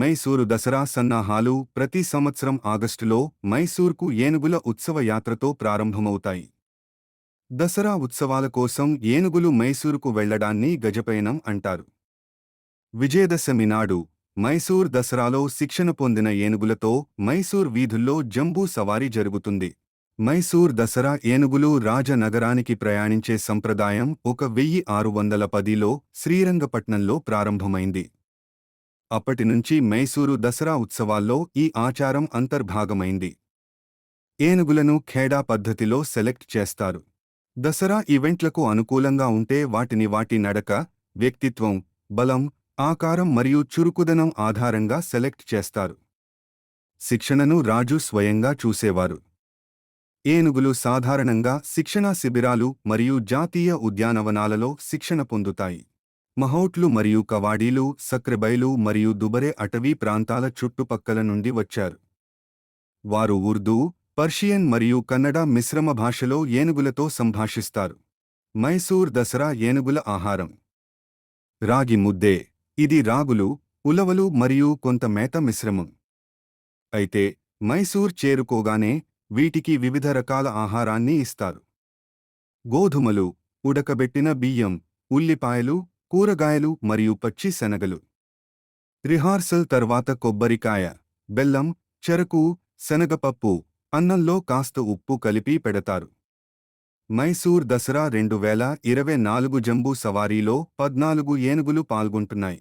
మైసూరు దసరా సన్నాహాలు ప్రతి సంవత్సరం ఆగస్టులో మైసూర్కు ఏనుగుల ఉత్సవ యాత్రతో ప్రారంభమవుతాయి. దసరా ఉత్సవాల కోసం ఏనుగులు మైసూరుకు వెళ్లడాన్ని గజపయనం అంటారు. విజయదశమి నాడు మైసూర్ దసరాలో శిక్షణ పొందిన ఏనుగులతో మైసూర్ వీధుల్లో జంబూ సవారీ జరుగుతుంది. మైసూర్ దసరా ఏనుగులు రాజనగరానికి ప్రయాణించే సంప్రదాయం 1610లో శ్రీరంగపట్నంలో ప్రారంభమైంది. అప్పటినుంచి మైసూరు దసరా ఉత్సవాల్లో ఈ ఆచారం అంతర్భాగమైంది. ఏనుగులను ఖేడా పద్ధతిలో సెలెక్ట్ చేస్తారు. దసరా ఈవెంట్లకు అనుకూలంగా ఉంటే వాటిని వాటి నడక, వ్యక్తిత్వం, బలం, ఆకారం మరియు చురుకుదనం ఆధారంగా సెలెక్ట్ చేస్తారు. శిక్షణను రాజు స్వయంగా చూసేవారు. ఏనుగులు సాధారణంగా శిక్షణా శిబిరాలు మరియు జాతీయ ఉద్యానవనాలలో శిక్షణ పొందుతాయి. మహౌట్లు మరియు కవాడీలు సక్రెబైలు మరియు దుబరే అటవీ ప్రాంతాల చుట్టుపక్కల నుండి వచ్చారు. వారు ఉర్దూ, పర్షియన్ మరియు కన్నడ మిశ్రమ భాషలో ఏనుగులతో సంభాషిస్తారు. మైసూర్ దసరా ఏనుగుల ఆహారం రాగి ముద్దే. ఇది రాగులు, ఉలవలు మరియు కొంత మేత మిశ్రమం. అయితే మైసూర్ చేరుకోగానే వీటికి వివిధ రకాల ఆహారాన్ని ఇస్తారు. గోధుమలు, ఉడకబెట్టిన బియ్యం, ఉల్లిపాయలు, కూరగాయలు మరియు పచ్చి శనగలు. రిహార్సల్ తర్వాత కొబ్బరికాయ, బెల్లం, చెరకు, శనగపప్పు, అన్నంలో కాస్త ఉప్పు కలిపి పెడతారు. మైసూర్ దసరా 2024 జంబూ సవారీలో 14 ఏనుగులు పాల్గొంటున్నాయి.